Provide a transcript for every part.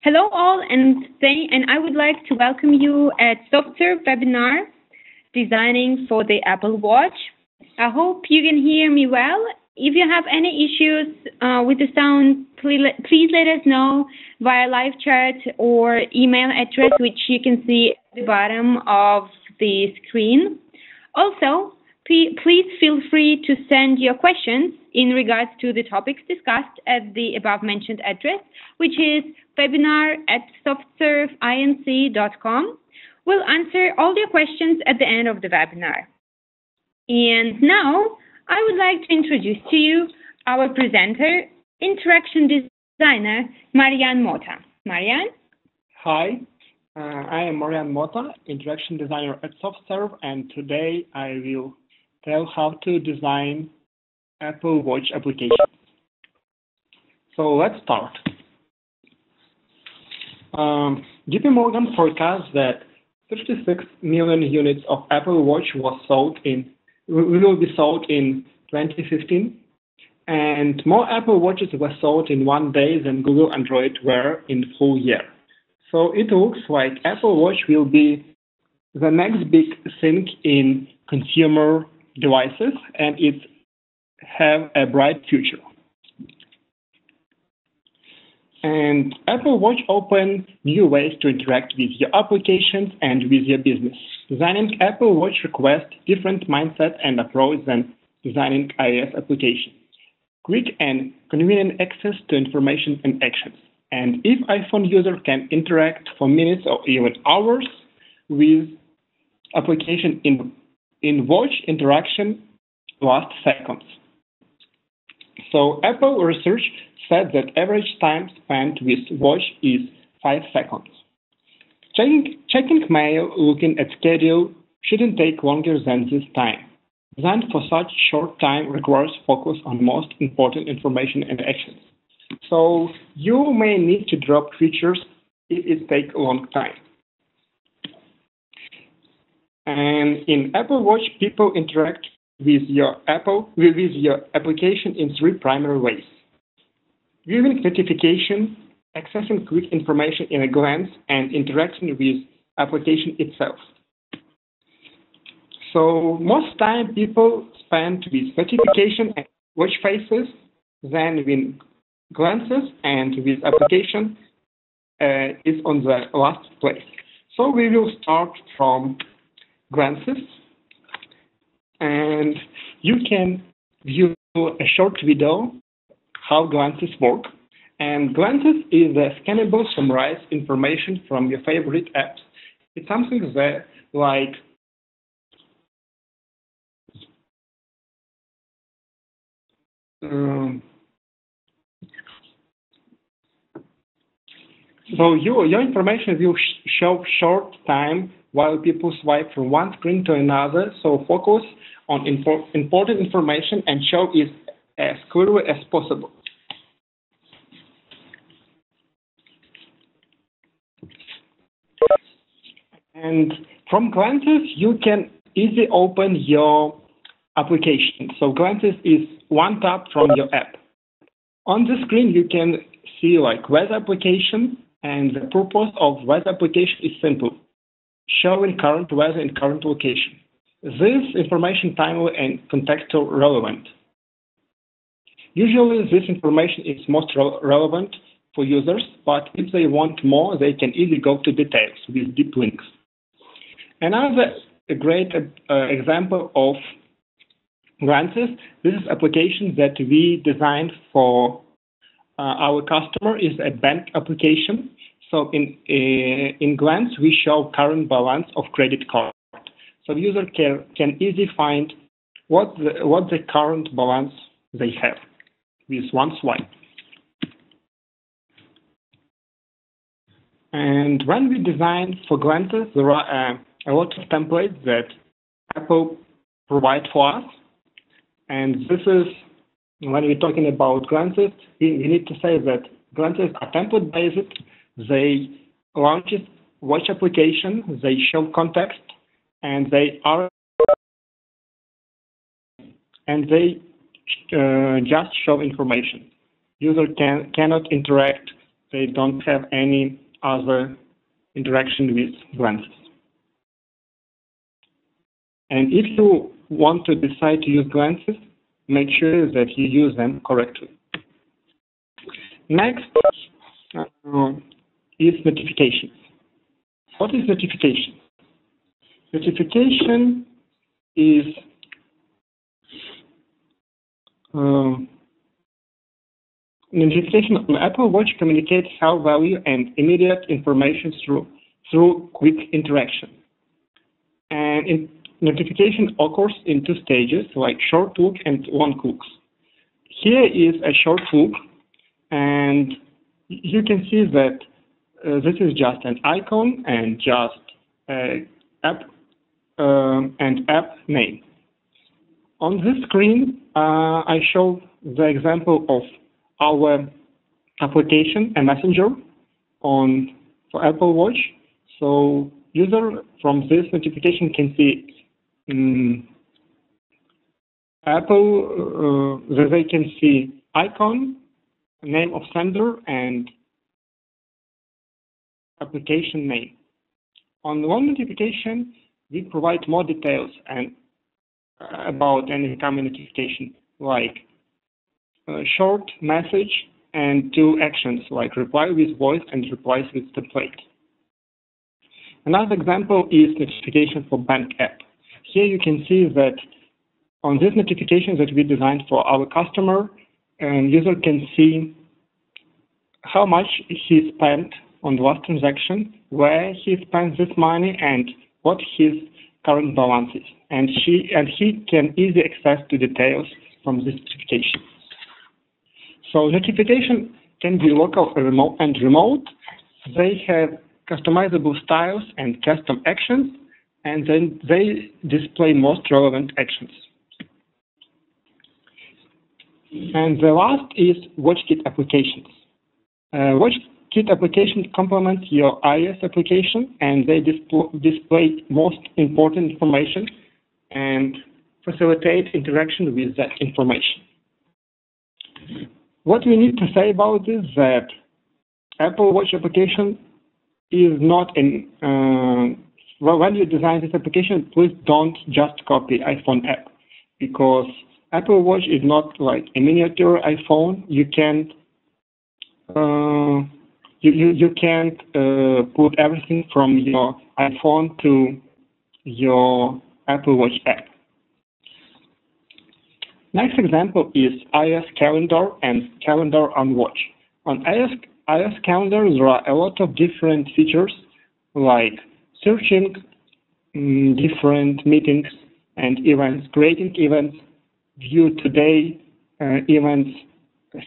Hello all, and I would like to welcome you at SoftServe webinar, Designing for the Apple Watch. I hope you can hear me well. If you have any issues with the sound, please let us know via live chat or email address, which you can see at the bottom of the screen. Also, please feel free to send your questions in regards to the topics discussed at the above-mentioned address, which is webinar@softserveinc.com. We'll answer all your questions at the end of the webinar. And now, I would like to introduce to you our presenter, interaction designer, Marian Mota. Marian? Hi, I am Marian Mota, interaction designer at SoftServe, and today I will tell how to design Apple Watch applications. So let's start. JP Morgan forecasts that 36 million units of Apple Watch will be sold in 2015, and more Apple Watches were sold in one day than Google Android were in the full year. So it looks like Apple Watch will be the next big thing in consumer devices, and it have a bright future. And Apple Watch opens new ways to interact with your applications and with your business. Designing Apple Watch requires different mindset and approach than designing iOS applications. Quick and convenient access to information and actions. And if iPhone user can interact for minutes or even hours with application in Watch, interaction lasts seconds. So Apple research said that average time spent with Watch is 5 seconds. Checking mail, looking at schedule shouldn't take longer than this time. Designed for such short time requires focus on most important information and actions. So you may need to drop features if it takes a long time. And in Apple Watch, people interact with your application in 3 primary ways: viewing notification, accessing quick information in a glance, and interacting with application itself. So most time people spend with notification and watch faces, then with glances, and with application is on the last place. So we will start from glances, and you can view a short video how glances work. And glances is a scannable summarized information from your favorite apps. It's something that like so your information will show short time while people swipe from one screen to another. So focus on important information and show it as clearly as possible. And from glances, you can easily open your application. So glances is one tap from your app. On the screen, you can see like weather application, and the purpose of weather application is simple: showing current weather in current location. This information timely and contextual relevant. Usually, this information is most relevant for users, but if they want more, they can easily go to details with deep links. Another great example of glances, this is application that we designed for our customer, is a bank application. So in glance, we show current balance of credit card. So the user can easily find what the current balance they have with one swipe. And when we design for glances, there are a lot of templates that Apple provide for us. And this is, when we're talking about glances, we need to say that glances are template-based. They launch watch application, they show context, and they just show information. User cannot interact they don't have any other interaction with glances. And if you want to decide to use glances, make sure that you use them correctly. Next is notifications. What is notification? Notification is notification on Apple Watch communicates high value and immediate information through quick interaction. And notification occurs in two stages, like short look and long looks. Here is a short look, and you can see that this is just an icon and just app name. On this screen, I show the example of our application, a messenger for Apple Watch. So user from this notification can see they can see icon, name of sender, and application name. On one notification, we provide more details about any incoming notification, like a short message and two actions, like reply with voice and replies with template. Another example is notification for bank app. Here you can see that on this notification that we designed for our customer, user can see how much he spent on the last transaction, where he spent this money, and what his current balance is. And he can easily access to details from this notification. So notification can be local and remote. They have customizable styles and custom actions, and then they display most relevant actions. And the last is WATCHKIT applications. WATCHKIT application complements your iOS application, and they display most important information and facilitate interaction with that information. What we need to say about this is that Apple Watch application is not when you design this application, please don't just copy iPhone app, because Apple Watch is not like a miniature iPhone. You can't put everything from your iPhone to your Apple Watch app. Next example is iOS calendar and calendar on watch. On iOS calendar, there are a lot of different features like searching different meetings and events, creating events, view today events,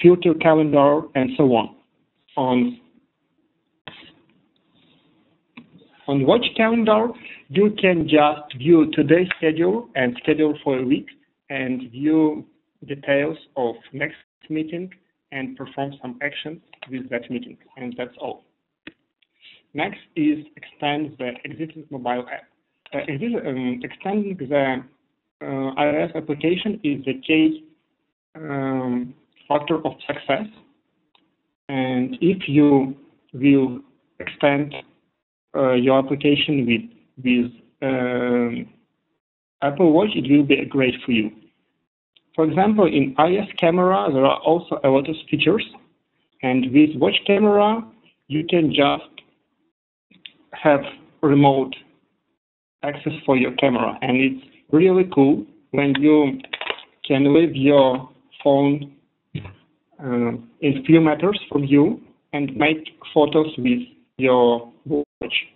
filter calendar, and so on. On watch calendar, you can just view today's schedule and schedule for a week, and view details of next meeting and perform some actions with that meeting, and that's all. Next is extend the existing mobile app. Extending the iOS application is the key factor of success, and if you will extend your application with Apple Watch, it will be great for you. For example, in iOS camera, there are also a lot of features, and with watch camera, you can just have remote access for your camera, and it's really cool when you can leave your phone in few meters from you and make photos with your watch.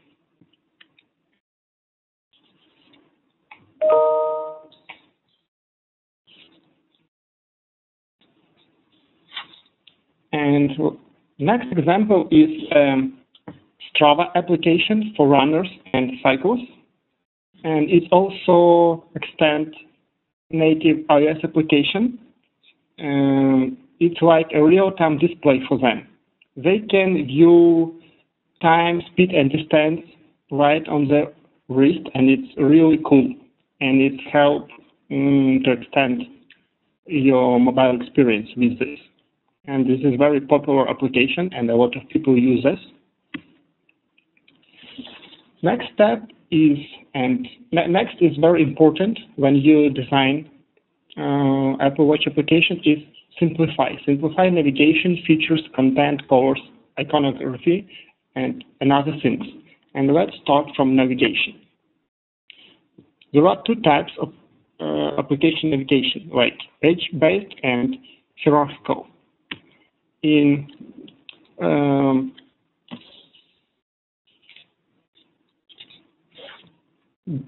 And next example is Strava application for runners and cyclists, and it also extends native iOS application. It's like a real-time display for them. They can view time, speed, and distance right on the wrist, and it's really cool. And it helps to extend your mobile experience with this. And this is a very popular application, and a lot of people use this. Next step is, and next is very important when you design Apple Watch application, is simplify. Simplify navigation, features, content, colors, iconography, and other things. And let's start from navigation. There are two types of application navigation, like page-based and hierarchical. In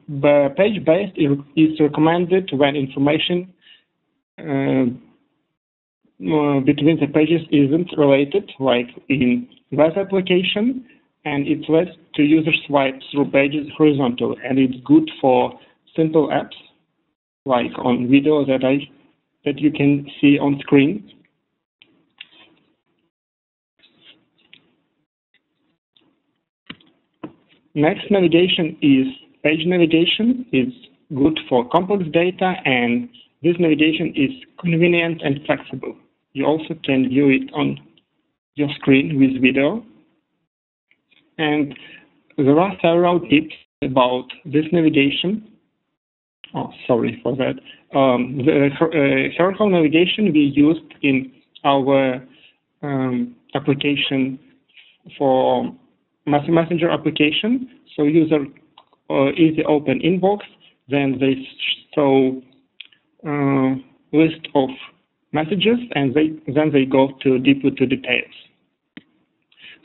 the page-based is recommended when information between the pages isn't related, like in web application, and it lets to user swipe through pages horizontally, and it's good for simple apps, like on video that you can see on screen. Next navigation is page navigation. It's good for complex data, and this navigation is convenient and flexible. You also can view it on your screen with video. And there are several tips about this navigation. Oh, sorry for that. The hierarchical navigation we used in our application for Messenger application. So user easy open inbox, then they show list of messages, and then they go deeply to details.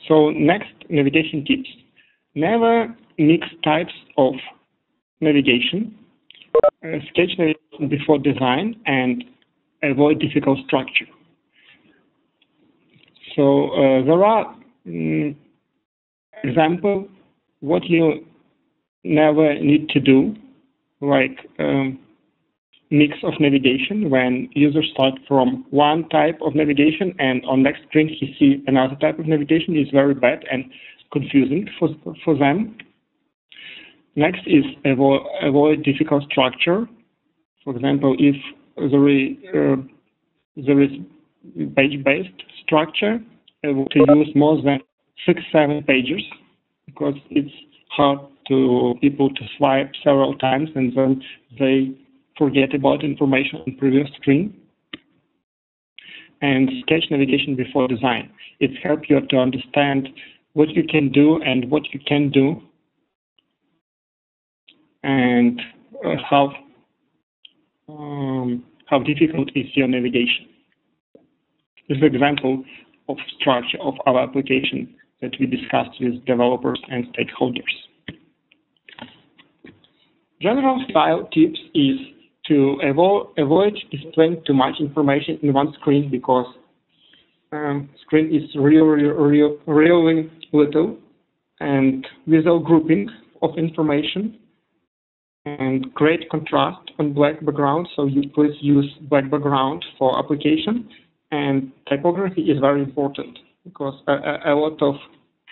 So next, navigation tips. Never mix types of navigation. Sketch navigation before design, and avoid difficult structure. So there are example what you never need to do, like mix of navigation, when users start from one type of navigation and on next screen he see another type of navigation, is very bad and confusing for them. Next is avoid difficult structure. For example, if there is page-based structure, to use more than 6-7 pages, because it's hard to people to swipe several times and then they forget about information on previous screen. And sketch navigation before design. It helps you to understand what you can do and what you can do, and how difficult is your navigation. This is an example of structure of our application that we discussed with developers and stakeholders. General style tips is to avoid displaying too much information in one screen, because screen is really little, and without grouping of information, and create contrast on black background. So you please use black background for application. And typography is very important, because a lot of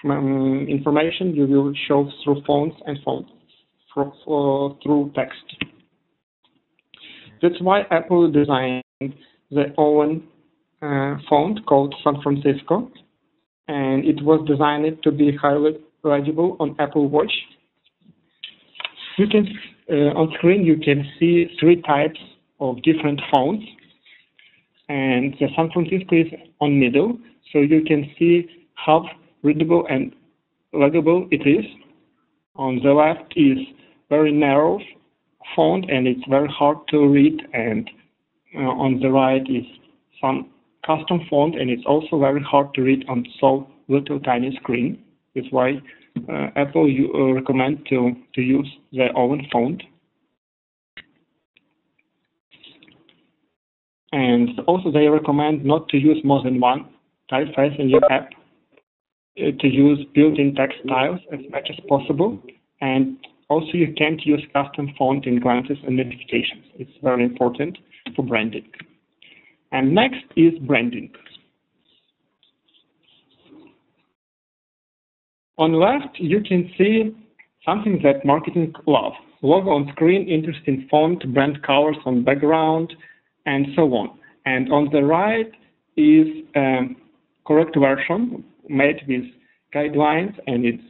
information you will show through fonts and through text. That's why Apple designed their own font called San Francisco, and it was designed to be highly legible on Apple Watch. You can on screen you can see 3 types of different fonts, and the San Francisco is on middle, so you can see how readable and legible it is. On the left is very narrow font, and it's very hard to read, and on the right is some custom font, and it's also very hard to read on so little tiny screen. That's why Apple recommend to use their own font. And also they recommend not to use more than one typeface in your app, to use built-in text styles as much as possible. And also you can't use custom font in glances and notifications. It's very important for branding. And next is branding. On the left, you can see something that marketing love. Logo on screen, interesting font, brand colors on background, and so on. And on the right is a correct version made with guidelines, and it's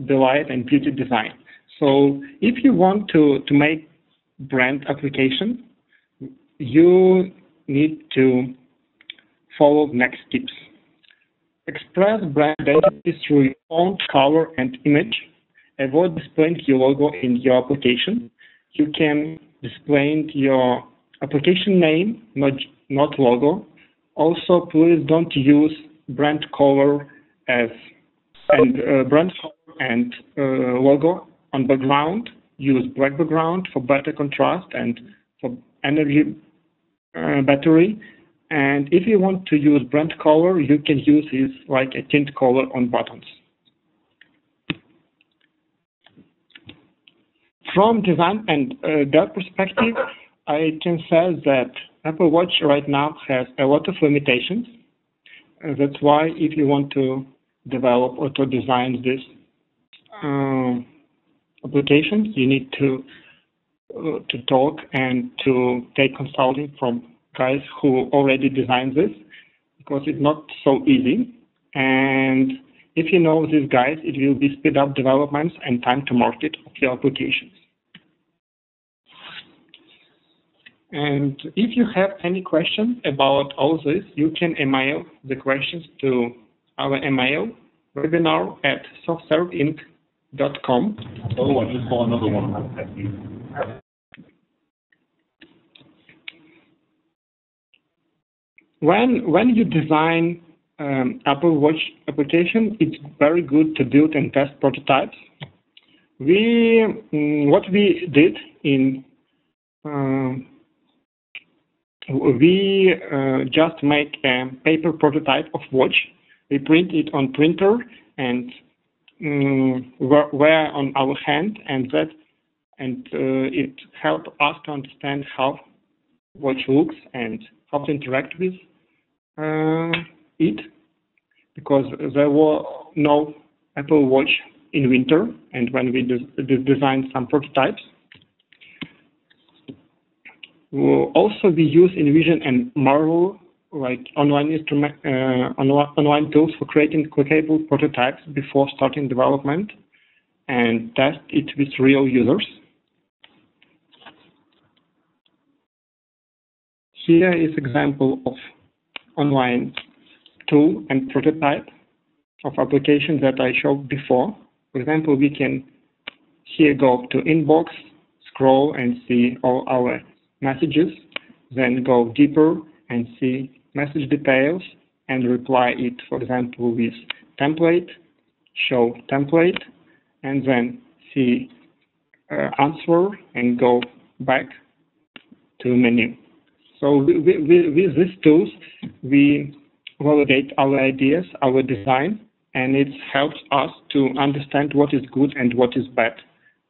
delight and beauty design. So if you want to make brand application, you need to follow next tips. Express brand identity through your font, color, and image. Avoid displaying your logo in your application. You can display your application name, not logo. Also, please don't use brand color and logo on background. Use black background for better contrast and for energy battery. And if you want to use brand color, you can use this like a tint color on buttons. From design and dev perspective, I can say that Apple Watch right now has a lot of limitations. That's why if you want to develop or to design this applications, you need to talk and to take consulting from guys who already designed this, because it's not so easy. And if you know these guys, it will be speed up developments and time to market of your applications. And if you have any questions about all this, you can email the questions to our email, webinar@softserveinc.com. Oh, I just saw another one. When you design Apple Watch application, it's very good to build and test prototypes. What we did in we just make a paper prototype of watch. We print it on printer and wear on our hand, and it helped us to understand how watch looks and how to interact with it, because there were no Apple Watch in winter, and when we designed some prototypes. Also, we use InVision and Marvel, like online tools for creating clickable prototypes before starting development and test it with real users. Here is example of online tool and prototype of application that I showed before. For example, we can here go to inbox, scroll and see all our messages, then go deeper and see message details and reply it, for example, with template, show template, and then see answer and go back to menu. So with these tools, we validate our ideas, our design, and it helps us to understand what is good and what is bad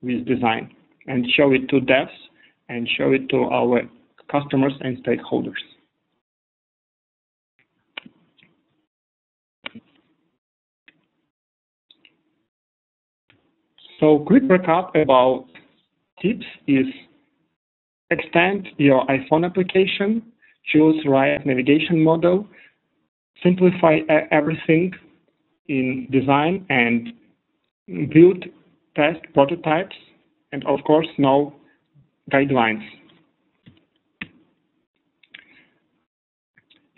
with design, and show it to devs and show it to our customers and stakeholders. So quick recap about tips is: extend your iPhone application, choose right navigation model, simplify everything in design, and build, test prototypes, and of course know guidelines.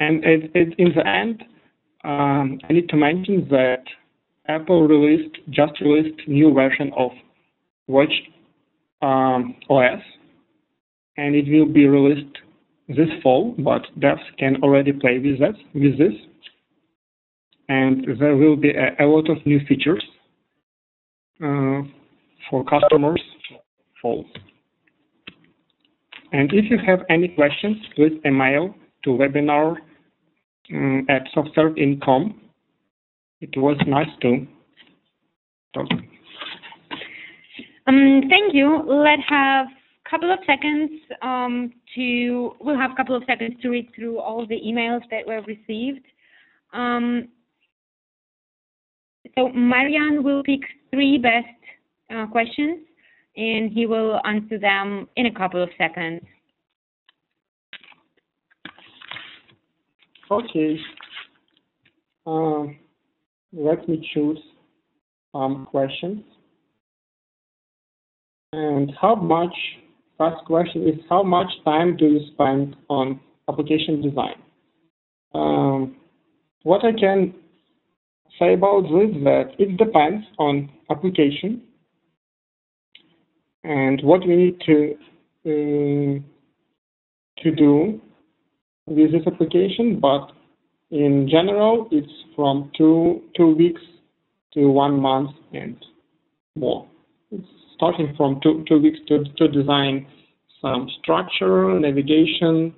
And in the end, I need to mention that Apple just released new version of Watch OS, and it will be released this fall, but devs can already play with this. And there will be a lot of new features for customers fall. And if you have any questions, please email to webinar@softserve.com. It was nice to talk. Thank you. Let's have a couple of seconds we'll have a couple of seconds to read through all the emails that were received. So Marian will pick 3 best questions, and he will answer them in a couple of seconds. Okay. Let me choose some questions. And first question is, how much time do you spend on application design? What I can say about this is that it depends on application and what we need to do with this application, but in general, it's from two weeks to 1 month and more. It's starting from two weeks to design some structure, navigation,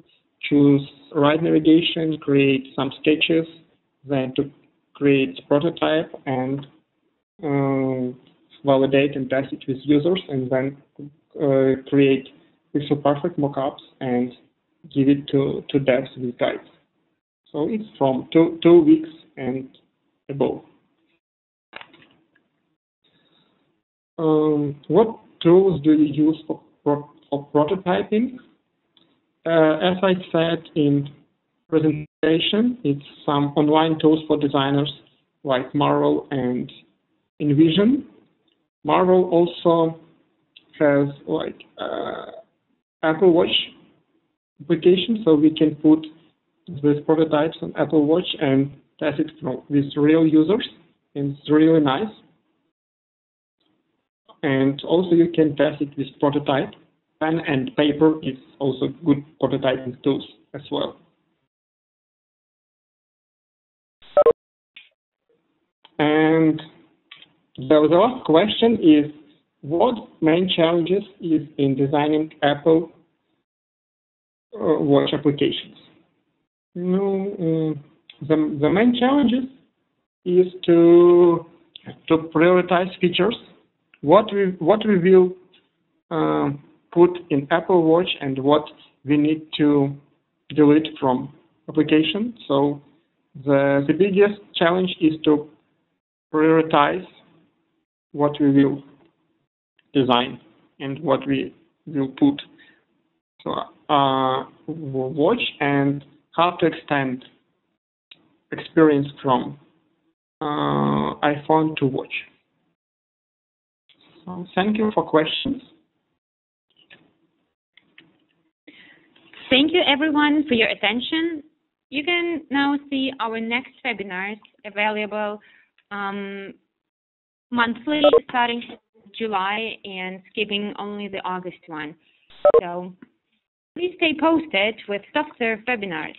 choose right navigation, create some sketches, then to create prototype and validate and test it with users, and then create pixel perfect mockups and give it to devs with guides. So it's from two weeks and above. What tools do you use for prototyping? As I said in presentation, it's some online tools for designers like Marvel and InVision. Marvel also has like Apple Watch application, so we can put these prototypes on Apple Watch and test it with real users, and it's really nice. And also you can test it with prototype. Pen and paper is also good prototyping tools as well. And the last question is, what main challenges is in designing Apple Watch applications? The main challenges is to prioritize features. What we will put in Apple Watch and what we need to delete from application. So the biggest challenge is to prioritize what we will design and what we will put. So watch and how to extend experience from iPhone to watch. So thank you for questions. Thank you everyone for your attention. You can now see our next webinars available monthly starting July and skipping only the August one. So please stay posted with SoftServe webinars.